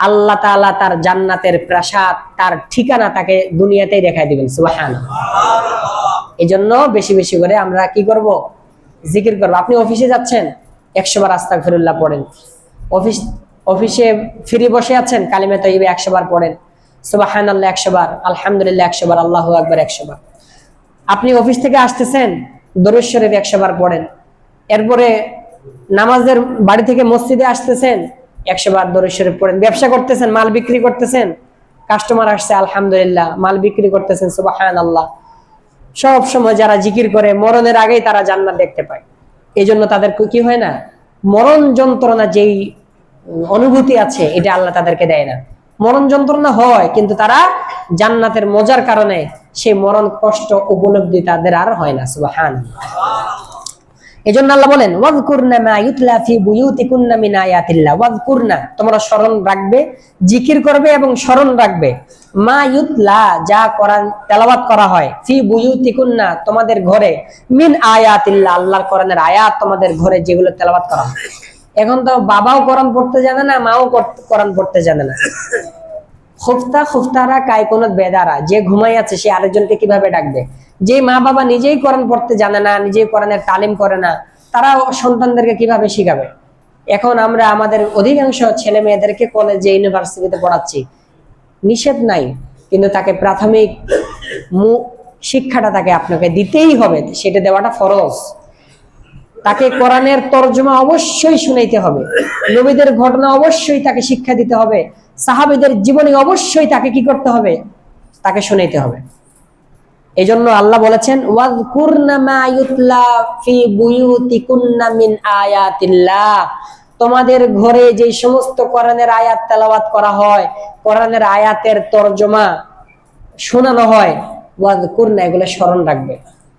আল্লাহ তাআলা তার জান্নাতের প্রাসাদ, তার ঠিকানা তাকে দুনিয়াতেই দেখায় দিবেন। সুবহানাল্লাহ। এজন্য বেশি বেশি করে আমরা কি করব? জিকির করব। আপনি অফিসে যাচ্ছেন, 100 বার আস্তাগফিরুল্লাহ পড়েন। অফিসে ফ্রি বসে আছেন, কালিমা তাইয়্যিবা 100 বার পড়েন, সুবহানাল্লাহ 100 বার, আলহামদুলিল্লাহ 100 বার, আল্লাহু আকবার 100 বার। আপনি অফিস থেকে আসতেছেন, দরুদ শরীফ 100 বার পড়েন। এরপরে নামাজের বাড়ি থেকে মসজিদে আসতেছেন, 100 বার দরুদ শরীফ পড়েন। ব্যবসা করতেছেন, মাল বিক্রি করতেছেন, কাস্টমার আসছে, আলহামদুলিল্লাহ, মাল বিক্রি করতেছেন, সুবহানাল্লাহ। সব সময় যারা জিকির করে, মরণের আগেই তারা জান্নাত দেখতে পায়। এই জন্য তাদের কি হয় না, মরণ যন্ত্রণা যেই অনুভূতি আছে, এটা আল্লাহ তাদেরকে দেয় না। মরণ যন্ত্রণা হয়, কিন্তু তারা জান্নাতের মজার কারণে সেই মরণ কষ্ট উপলব্ধি তাদের আর হয় না। সুবহানাল্লাহ। এজন্য আল্লাহ বলেন ওয়াজকুরনা মা ইউতলা ফি বুয়ুতিকুন্না মিন আয়াতিল্লাহ, ওয়াজকুরনা, তোমরা স্মরণ রাখবে, জিকির করবে এবং স্মরণ রাখবে, মা ইউতলা, যা কোরআন তেলাওয়াত করা হয়, ফি বুয়ুতিকুন্না, তোমাদের ঘরে, মিন আয়াতিল্লাহ, আল্লাহর কোরআনের আয়াত তোমাদের ঘরে যেগুলো তেলাওয়াত করা হয়। এখন তো বাবাও কোরআন পড়তে জানে না, মাও কোরআন পড়তে জানে না। খুফতারা কায়কুনত বেদারা, যে ঘুমাই আছে সে আরেকজনকে কিভাবে ডাকবে? যে মা বাবা নিজেই কোরআন পড়তে জানে না, নিজেই কোরআনের তালিম করে না, তারা সন্তানদেরকে কিভাবে শিখাবে? এখন আমরা আমাদের অধিকাংশ ছেলে মেয়েদেরকে কলেজে, ইউনিভার্সিটিতে পড়াচ্ছি, নিষেধ নাই, কিন্তু তাকে প্রাথমিক শিক্ষাটা তাকে আপনাকে দিতেই হবে, সেটা দেওয়াটা ফরজ। তাকে কোরআনের তরজমা অবশ্যই শুনাইতে হবে, নবীদের ঘটনা অবশ্যই তাকে শিক্ষা দিতে হবে, সাহাবীদের জীবনী অবশ্যই তাকে কি করতে হবে? তাকে শুনাইতে হবে। এজন্য আল্লাহ বলেছেন ওয়াজকুরনা মা ইউতলা ফি বুয়ুতিকুন্না মিন আয়াতিল্লাহ, তোমাদের ঘরে যে সমস্ত কোরআনের আয়াত তেলাওয়াত করা হয়, কোরআনের আয়াতের তরজমা শোনানো হয়, ওয়াজকুরনা, এগুলো স্মরণ রাখবে।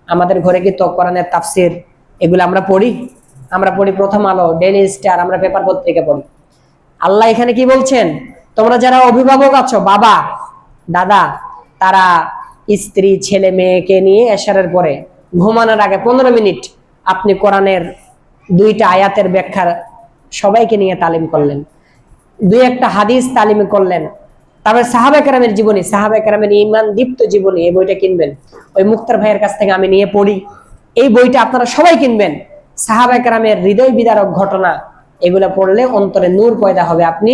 আমাদের ঘরে কি তো কোরআনের তাফসির এগুলো আমরা পড়ি? আমরা পড়ি প্রথম আলো, ডেইলি স্টার, আমরা পেপার পত্রিকা পড়ি। আল্লাহ এখানে কি বলছেন? তোমরা যারা অভিভাবক আছো, বাবা দাদা, তারা স্ত্রী ছেলে মেয়েকে নিয়ে এশারের পরে ঘুমানোর আগে 15 মিনিট আপনি কোরআনের 2টা আয়াতের ব্যাখ্যা সবাইকে নিয়ে তালিম করলেন, 2-1টা হাদিস তালিম করলেন। তারপরে সাহাবা কেরামের জীবনী, সাহাবা কেরামের ঈমান দীপ্ত জীবনী, এই বইটা কিনবেন। ওই মুক্তার ভাইয়ের কাছ থেকে আমি নিয়ে পড়ি, এই বইটা আপনারা সবাই কিনবেন। সাহাবা কেরামের হৃদয় বিদারক ঘটনা, এগুলা পড়লে অন্তরে নূর পয়দা হবে, আপনি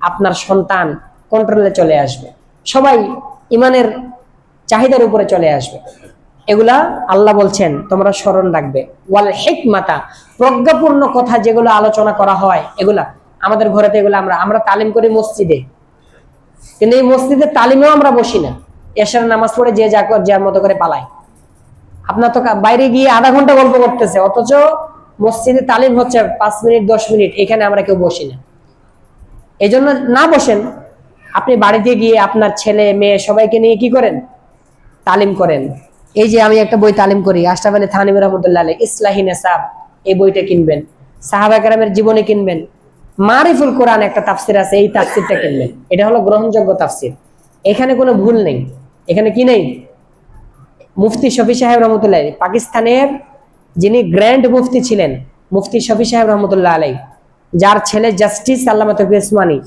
আপনার সন্তান কন্ট্রোলে চলে আসবে, সবাই ইমানের চাহিদার উপরে চলে আসবে। এগুলা আল্লাহ বলছেন তোমরা স্মরণ রাখবে। ওয়াল হিকমাতা, প্রজ্ঞাপূর্ণ কথা যেগুলো আলোচনা করা হয় এগুলা আমাদের ঘরেতে, এগুলো আমরা তালিম করি মসজিদে, কিন্তু এই মসজিদের তালিমেও আমরা বসি না, এশার নামাজ পড়ে যে যার মতো করে পালায়। আপনার তো বাইরে গিয়ে আধা ঘন্টা গল্প করতেছে, অথচ মসজিদে তালিম হচ্ছে 5 মিনিট 10 মিনিট, এখানে আমরা কেউ বসি না। এই জন্য না বসেন, আপনি বাড়িতে গিয়ে আপনার ছেলে মেয়ে সবাইকে নিয়ে কি করেন, তালিম করেন। এই যে আমি একটা বই তালিম করি, আশরাফ আলী থানভী রহমতুল্লাহ আলাইহি, ইসলাহি নেসাব, এই বইটা কিনবেন। সাহাবা কেরামের জীবনী কিনবেন। মারিফুল কোরআন একটা তাফসির আছে, এই তাফসিরটা কিনবেন। এটা হলো গ্রহণযোগ্য তাফসির, এখানে কোনো ভুল নেই। এখানে কি নেই? মুফতি শফি সাহেব রহমতুল্লাহ আলাইহি, পাকিস্তানের যিনি গ্র্যান্ড মুফতি ছিলেন, মুফতি শফি সাহেব রহমতুল্লাহ আলাইহি, যার ছেলে জাস্টিস আল্লামা তকি উসমানী,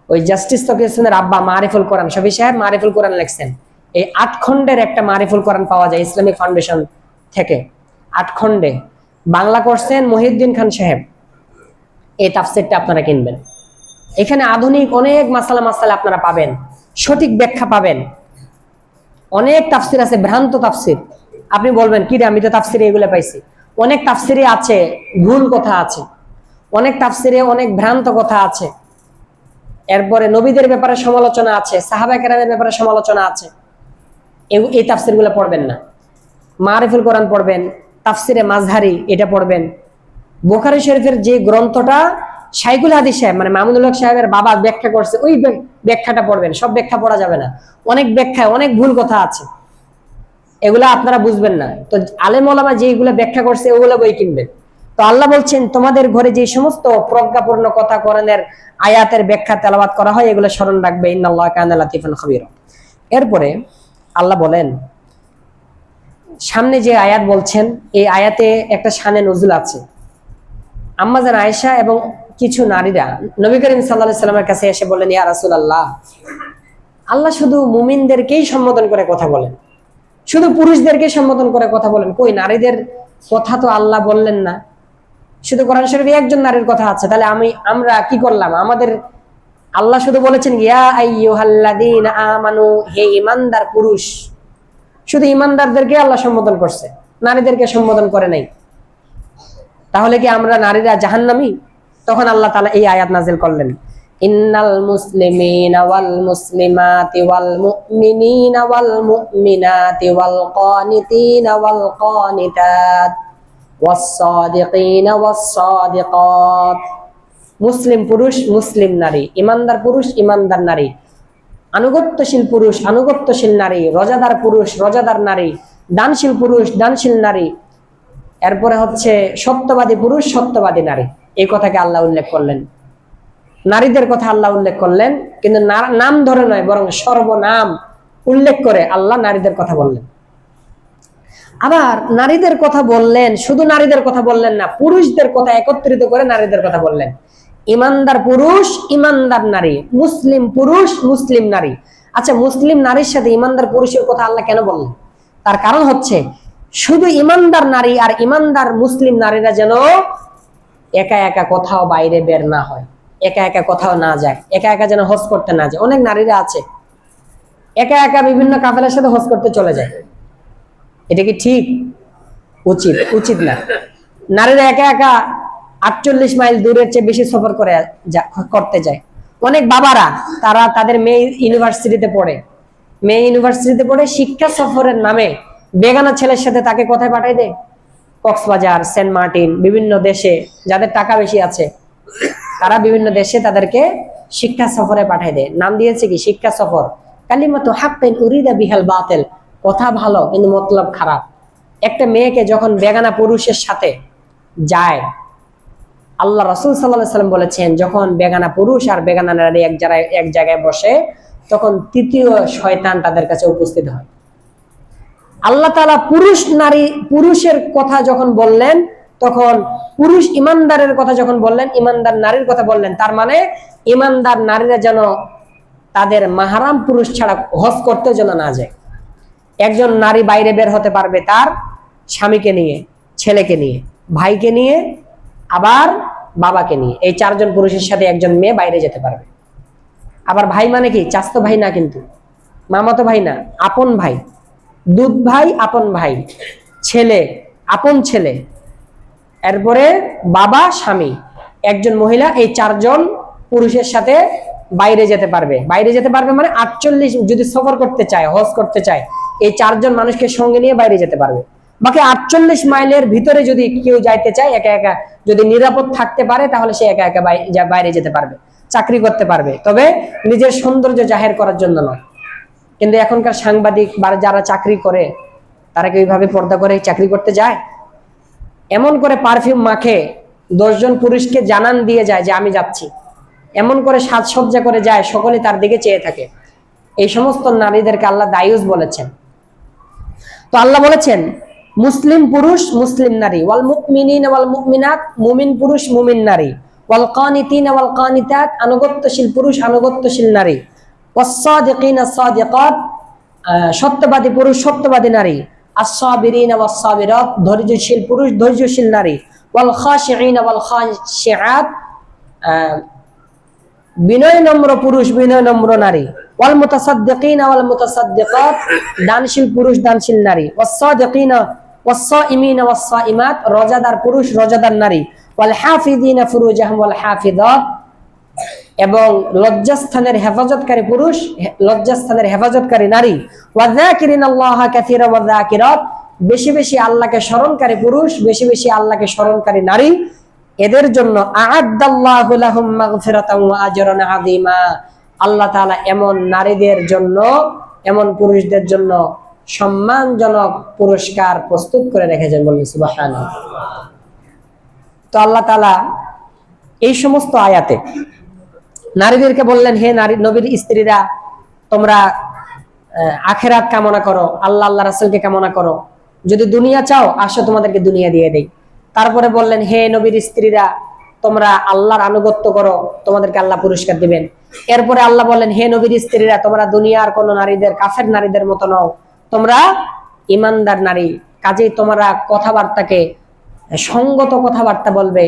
ওই জাস্টিস তকি উসমানের আব্বা মারিফুল কোরআন, শফি সাহেব মারিফুল কোরআন লিখছেন। এই 8 খণ্ডের একটা মারিফুল কোরআন পাওয়া যায় ইসলামিক ফাউন্ডেশন থেকে, 8 খণ্ডে বাংলা করছেন মহিউদ্দিন খান সাহেব। এই তাফসিরটা আপনারা কিনবেন। এখানে আধুনিক অনেক মাসালা আপনারা পাবেন, সঠিক ব্যাখ্যা পাবেন। অনেক তাফসির আছে ভ্রান্ত তাফসির, আপনি বলবেন কি রে, আমি তো তাফসিরে এগুলো পাইছি। অনেক তাফসিরে আছে ভুল কথা আছে, অনেক তাফসিরে অনেক ভ্রান্ত কথা আছে। এরপরে নবীদের ব্যাপারে সমালোচনা আছে, সাহাবা কেরামের ব্যাপারে সমালোচনা আছে। এই তাফসিরগুলো পড়বেন না। মারিফুল কোরআন পড়বেন, তাফসিরে মাযহারি এটা পড়বেন। বুখারী শরীফের যে গ্রন্থটা শাইখুল হাদিস সাহেব মানে মামুনুল হক সাহেবের বাবা ব্যাখ্যা করছে, ওই ব্যাখ্যাটা পড়বেন। সব ব্যাখ্যা পড়া যাবে না, অনেক ব্যাখ্যায় অনেক ভুল কথা আছে, এগুলা আপনারা বুঝবেন না। তো আলেম ওলামা যেগুলো ব্যাখ্যা করছে ওগুলো বই কিনবেন। তো আল্লাহ বলছেন তোমাদের ঘরে যে সমস্ত প্রজ্ঞাপূর্ণ কথা কোরআনের আয়াতের ব্যাখ্যা তেলাওয়াত করা হয় এগুলো স্মরণ রাখবে। ইন্নাল্লাহা কানা লাতীফান খাবীরা। এরপরে আল্লাহ বলেন, সামনে যে আয়াত বলছেন এই আয়াতে একটা শানে নজুল আছে। আম্মা জান আয়েশা এবং কিছু নারীরা নবী করিম সাল্লাল্লাহু আলাইহি সাল্লামের কাছে এসে বললেন, ইয়া রাসূলুল্লাহ, আল্লাহ শুধু মুমিনদেরকেই সম্বোধন করে কথা বলেন, শুধু পুরুষদেরকে সম্বোধন করে কথা বলেন, কই নারীদের কথা তো আল্লাহ বললেন না, শুধু কোরআন শরীফে একজন নারীর কথা আছে, তাহলে আমরা কি করলাম? আমাদের আল্লাহ শুধু বলেছেন ইয়া আইয়ুহাল্লাযীনা আমানু, হে ঈমানদার পুরুষ, শুধু ঈমানদারদেরকে আল্লাহ সম্বোধন করছে, নারীদেরকে সম্বোধন করে নাই। তাহলে কি আমরা নারীরা জাহান্নামী? তখন আল্লাহ তাআলা এই আয়াত নাযিল করলেন, ইন্নাল মুসলিমিনা ওয়াল মুসলিমাতি ওয়াল মুমিনিনা ওয়াল মুমিনাতি ওয়াল কানিতিনা ওয়াল কানিতাত ওয়াস সাদিকিনা ওয়াস সাদিকাত। মুসলিম পুরুষ, মুসলিম নারী, ঈমানদার পুরুষ, ঈমানদার নারী, আনুগত্যশীল পুরুষ, আনুগত্যশীল নারী, রোজাদার পুরুষ, রোজাদার নারী, দানশীল পুরুষ, দানশীল নারী, এরপরে হচ্ছে সত্যবাদী পুরুষ, সত্যবাদী নারী। এই কথাকে আল্লাহ উল্লেখ করলেন। নারীদের কথা আল্লাহ উল্লেখ করলেন, কিন্তু নাম ধরে নয়, বরং সর্বনাম উল্লেখ করে আল্লাহ নারীদের কথা বললেন। আবার নারীদের কথা বললেন, শুধু নারীদের কথা বললেন না, পুরুষদের কথা একত্রিত করে নারীদের কথা বললেন। ঈমানদার পুরুষ, ঈমানদার নারী, মুসলিম পুরুষ, মুসলিম নারী। আচ্ছা, মুসলিম নারীর সাথে ঈমানদার পুরুষের কথা আল্লাহ কেন বললেন? তার কারণ হচ্ছে শুধু ঈমানদার নারী আর ঈমানদার মুসলিম নারীরা যেন একা একা কোথাও বাইরে বের না হয়, একা একা কোথাও না যায়, একা একা যেন হজ করতে না যায়। অনেক নারীরা আছে একা একা বিভিন্ন কাফেলার সাথে হজ করতে চলে যায়। এটা কি ঠিক? উচিত না। নারীরা একা একা 48 মাইল দূরের চেয়ে বেশি সফর করতে যায়। অনেক বাবারা তারা তাদের মেয়ে ইউনিভার্সিটিতে পড়ে শিক্ষা সফরের নামে বেগানা ছেলের সাথে তাকে কোথায় পাঠাই দেয়? কক্সবাজার, সেন্ট মার্টিন, বিভিন্ন দেশে যাদের টাকা বেশি আছে তারা বিভিন্ন দেশে তাদেরকে শিক্ষা সফরে পাঠাই দেয়। নাম দিয়েছে কি? শিক্ষা সফর। কালিমাতু হাক্কিন উরিদা বিহাল বাতিল, কথা ভালো কিন্তু মতলব খারাপ। একটা মেয়েকে যখন বেগানা পুরুষের সাথে যায়, আল্লাহ রাসূল সাল্লাল্লাহু আলাইহি ওয়াসাল্লাম বলেছেন, যখন বেগানা পুরুষ আর বেগানা নারী এক জায়গায় বসে, তখন তৃতীয় শয়তান তাদের কাছে উপস্থিত হয়। আল্লাহ তাআলা পুরুষের কথা যখন বললেন, তখন পুরুষ ঈমানদারের কথা যখন বললেন, ঈমানদার নারীর কথা বললেন। তার মানে ঈমানদার নারীরা যেন তাদের মাহরাম পুরুষ ছাড়া হজ করতে যেন না যায়। একজন নারী বাইরে বের হতে পারবে তার স্বামীকে নিয়ে, ছেলেকে নিয়ে, ভাইকে নিয়ে, আবার বাবাকে নিয়ে। এই 4 জন পুরুষের সাথে একজন মেয়ে বাইরে যেতে পারবে। আবার ভাই মানে কি চাচাতো ভাই না, কিন্তু মামাতো ভাই না, আপন ভাই, দুধ ভাই, আপন ভাই, ছেলে, আপন ছেলে, এরপরে বাবা, স্বামী, একজন মহিলা, এই 4 জন পুরুষের সাথে বাইরে যেতে পারবে। বাইরে যেতে পারবে মানে 48, যদি সফর করতে চায়, হজ করতে চায়, এই 4 জন মানুষকে সঙ্গে নিয়ে বাইরে যেতে পারবে। বাকি 48 মাইলের ভিতরে যদি কেউ যাইতে চায় একা একা, যদি নিরাপদ থাকতে পারে, তাহলে সে একা একা বাইরে যেতে পারবে, চাকরি করতে পারবে, তবে নিজের সৌন্দর্য জাহের করার জন্য নয়। কিন্তু এখনকার সাংবাদিক বা যারা চাকরি করে, তারা কি ওইভাবে পর্দা করে চাকরি করতে যায়? এমন করে পারফিউম মাখে 10 জন পুরুষকে জানান দিয়ে যায় যে আমি যাচ্ছি, এমন করে সাজসজ্জা করে যায়, সকলে তার দিকে চেয়ে থাকে। এই সমস্ত নারীদেরকে আল্লাহ দায়ুস বলেছেন। তো আল্লাহ বলেছেন মুসলিম পুরুষ, মুসলিম নারী, ওয়াল মুমিনিনা ওয়াল মুমিনাত, মুমিন পুরুষ, মুমিন নারী, ওয়াল কানিতিনা ওয়াল কানিতাত, আনুগত্যশীল পুরুষ, আনুগত্যশীল নারী, ওয়াস সাদিকিনা সাদিকাত, সত্যবাদী পুরুষ, সত্যবাদী নারী, আস-সাবিরিনা ওয়াস সাবিরাত, ধৈর্যশীল পুরুষ, ধৈর্যশীল নারী, ওয়াল খাশিঈনা ওয়াল খাশিআত, বিনয় নম্র পুরুষ, বিনয় নম্র নারী, ওয়াল মুতাসাদ্দিকিনা ওয়াল মুতাসাদ্দিকাত, দানশীল পুরুষ, দানশীল নারী, ওয়াস সাদিকিনা ওয়াস সাইমিনা ওয়াস সাইমাত, রোজাদার পুরুষ, রোজাদার নারী, ওয়াল হাফিযিনা ফুরুজাহুম ওয়াল হাফিযাত, এবং লজ্জাস্থানের হেফাজতকারী পুরুষ, লজ্জাস্থানের হেফাজতকারী নারী, ওয়াযাকিরিনাল্লাহা কাসীরা ওয়াযাকিরাত, বেশি বেশি আল্লাহকে স্মরণকারী পুরুষ, বেশি বেশি আল্লাহকে স্মরণকারী নারী, এদের জন্য আ'আদ্দাল্লাহু লাহুম মাগফিরাতান ওয়া আজরান আযীমা, আল্লাহ তাআলা এমন নারীদের জন্য, এমন পুরুষদের জন্য সম্মানজনক পুরস্কার প্রস্তুত করে রেখেছেন। বলুন সুবহানাল্লাহ। তো আল্লাহ তাআলা এই সমস্ত আয়াতে নারীদেরকে বললেন, হে নারী নবীর স্ত্রীরা, তোমরা আখিরাত কামনা করো, আল্লাহ আল্লাহ রাসূলকে কামনা করো, যদি দুনিয়া চাও আসো তোমাদেরকে দুনিয়া দিয়ে দেই। তারপরে বললেন, হে নবীর স্ত্রীরা, তোমরা আল্লাহর আনুগত্য করো, তোমাদেরকে আল্লাহ পুরস্কার দিবেন। এরপরে আল্লাহ বললেন, হে নবীর স্ত্রীরা, তোমরা দুনিয়ার কোন নারীদের, কাফের নারীদের মতো নও, তোমরা ইমানদার নারী, কাজেই তোমরা কথাবার্তাকে সঙ্গত কথাবার্তা বলবে,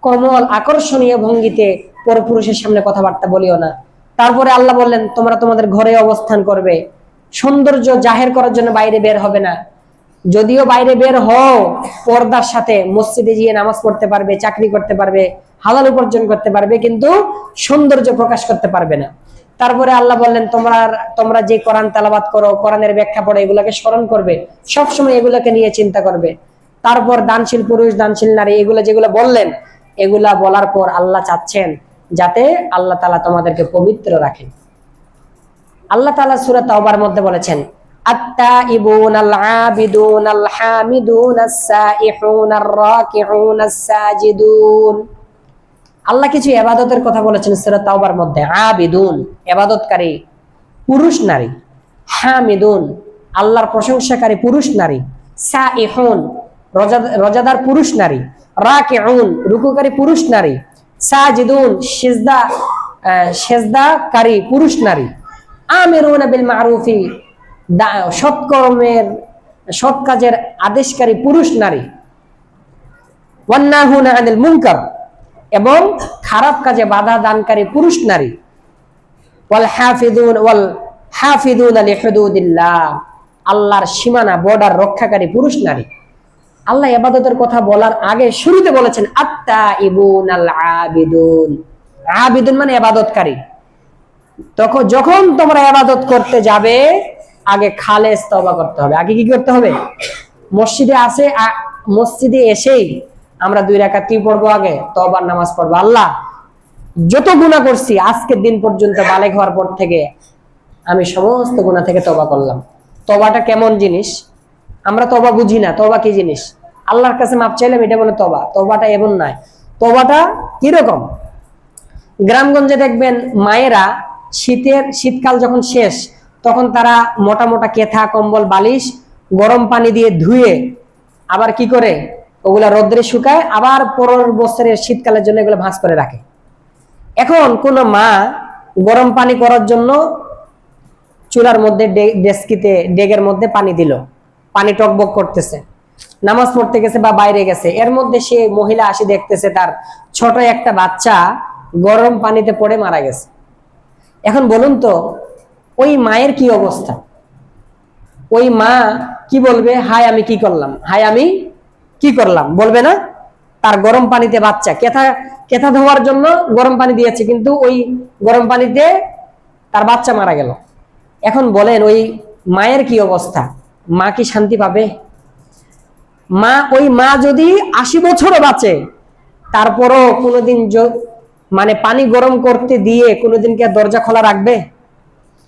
কোমল আকর্ষণীয় ভঙ্গিতে পরপুরুষের সামনে কথাবার্তা বলিও না। তারপরে আল্লাহ বললেন, তোমরা তোমাদের ঘরে অবস্থান করবে, সৌন্দর্য জাহের করার জন্য বাইরে বের হবে না। যদিও বাইরে বের হও পর্দার সাথে, মসজিদে গিয়ে নামাজ পড়তে পারবে, চাকরি করতে পারবে, হালাল উপার্জন করতে পারবে, কিন্তু সৌন্দর্য প্রকাশ করতে পারবে না। তারপরে আল্লাহ বললেন, তোমরা যে কোরআন তেলাওয়াত করো, কোরআনের ব্যাখ্যা পড়ো, এগুলাকে স্মরণ করবে, সবসময় এগুলাকে নিয়ে চিন্তা করবে। তারপর দানশীল পুরুষ, দানশীল নারী, এগুলো যেগুলো বললেন, এগুলা বলার পর আল্লাহ চাচ্ছেন যাতে আল্লাহ তাআলা তোমাদেরকে পবিত্র রাখেন। আল্লাহ তাআলা সূরা তাওবার মধ্যে বলেছেন, আত-তাইবুনাল আবিদুনাল হামিদুনাস সাইহুনার রাকিউনাস সাজিদুন। আল্লাহ কিছু ইবাদতের কথা বলেছেন সূরা তাওবার মধ্যে। আবিদুন ইবাদতকারী পুরুষ নারী, হামিদুন আল্লাহর প্রশংসাকারী পুরুশ নারী, সাইহুন রোজাদার পুরুষ নারী, রাকিউন রুকুকারী পুরুষ নারী, সাজিদুন সেজদাকারী পুরুষ নারী, আমিরুনা বিল মারুফি সৎকর্মের, সৎ কাজের আদেশকারী পুরুষ নারী, ওয়ান্নাহুনা আনিল মুনকার এবং খারাপ কাজে বাধা দানকারী পুরুষ নারী, ওয়াল হাফিদুনা লিহুদুদিল্লাহ আল্লাহর সীমানা, বর্ডার রক্ষাকারী পুরুষ নারী। আল্লাহ ইবাদতের কথা বলার আগে শুরুতে বলেছেন আত-তাইবুনাল আবিদুন। আবিদুন মানে ইবাদতকারী। যখন তোমরা ইবাদত করতে যাবে আগে খালেস তওবা করতে হবে। আগে কি করতে হবে? মসজিদে এসেই আমরা 2 রাকাত কি পড়বো? আগে তওবার নামাজ পড়বো। আল্লাহ যত গুনাহ করছি আজকের দিন পর্যন্ত, বালেগ হওয়ার পর থেকে আমি সমস্ত গুনাহ থেকে তওবা করলাম। তওবাটা কেমন জিনিস আমরা তওবা বুঝি না। তওবা কি জিনিস? আল্লাহর কাছে মাপ চাইলাম, এটা বলে তওবা। তওবাটা এমন নয়। তওবাটা কিরকম? গ্রামগঞ্জে দেখবেন মায়েরা শীতকাল যখন শেষ, তখন তারা মোটা মোটা কেথা, কম্বল, বালিশ গরম পানি দিয়ে ধুয়ে আবার কি করে ওগুলা রোদ্রে শুকায়, আবার পরের বছরের শীতকালের জন্য এগুলো ভাঁজ করে রাখে। এখন কোন মা গরম পানি করার জন্য চুলার মধ্যে ডেস্কিতে, ডেগের মধ্যে পানি দিল, পানি টকবক করতেছে। নামাজ পড়তে গেছে বা বাইরে গেছে, এর মধ্যে সে মহিলা আসি দেখতেছে তার ছোট একটা বাচ্চা গরম পানিতে পড়ে মারা গেছে। এখন বলুন তো ওই মায়ের কি অবস্থা? ওই মা কি বলবে? হায় আমি কি করলাম, হায় আমি কি করলাম, বলবে না? তার গরম পানিতে বাচ্চা কেথা কেথা ধোয়ার জন্য গরম পানি দিয়েছে, কিন্তু ওই গরম পানিতে তার বাচ্চা মারা গেল। এখন বলেন ওই মায়ের কি অবস্থা? মা কি শান্তি পাবে? ওই মা যদি 80 বছরও বাঁচে, তারপরও কোনোদিন মানে পানি গরম করতে দিয়ে কোনোদিন কি দরজা খোলা রাখবে?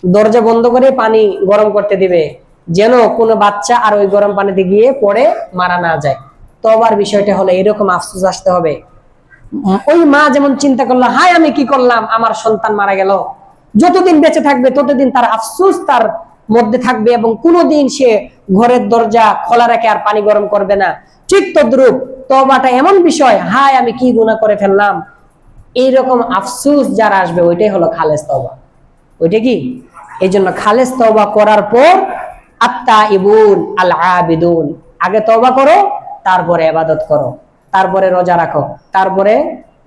দরজা বন্ধ করে পানি গরম করতে দিবে, যেন কোনো বাচ্চা আর ওই গরম পানিতে গিয়ে পড়ে মারা না যায়। তবার বিষয়টা হলো এরকম আফসোস আসতে হবে। ওই মা যেমন চিন্তা করলো, হায় আমি কি করলাম, আমার সন্তান মারা গেল, যতদিন বেঁচে থাকবে ততদিন তার আফসোস তার মধ্যে থাকবে এবং কোনোদিন সে ঘরের দরজা খোলা রেখে আর পানি গরম করবে না। ঠিক তদ্রূপ তওবাটা এমন বিষয়, হায় আমি কি গুনাহ করে ফেললাম, এইরকম আফসোস যারা আসবে, ওইটাই হলো খালেস তওবা। ওইটা কি? এই জন্য খালেস তওবা করার পর আত্তাইবুন আল আবিদুন, আগে তওবা করো, তারপরে ইবাদত করো, তারপরে রোজা রাখো, তারপরে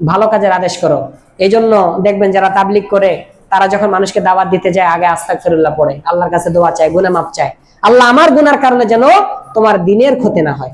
ভালো কাজের আদেশ করো। এই জন্য দেখবেন যারা তাবলিগ করে, তারা যখন মানুষকে দাওয়াত দিতে যায় আগে আস্তাগফিরুল্লাহ পড়ে, আল্লাহর কাছে দোয়া চায়, গুনাহ মাফ চায়, আল্লাহ আমার গুনার কারণে যেন তোমার দিনের ক্ষতি না হয়।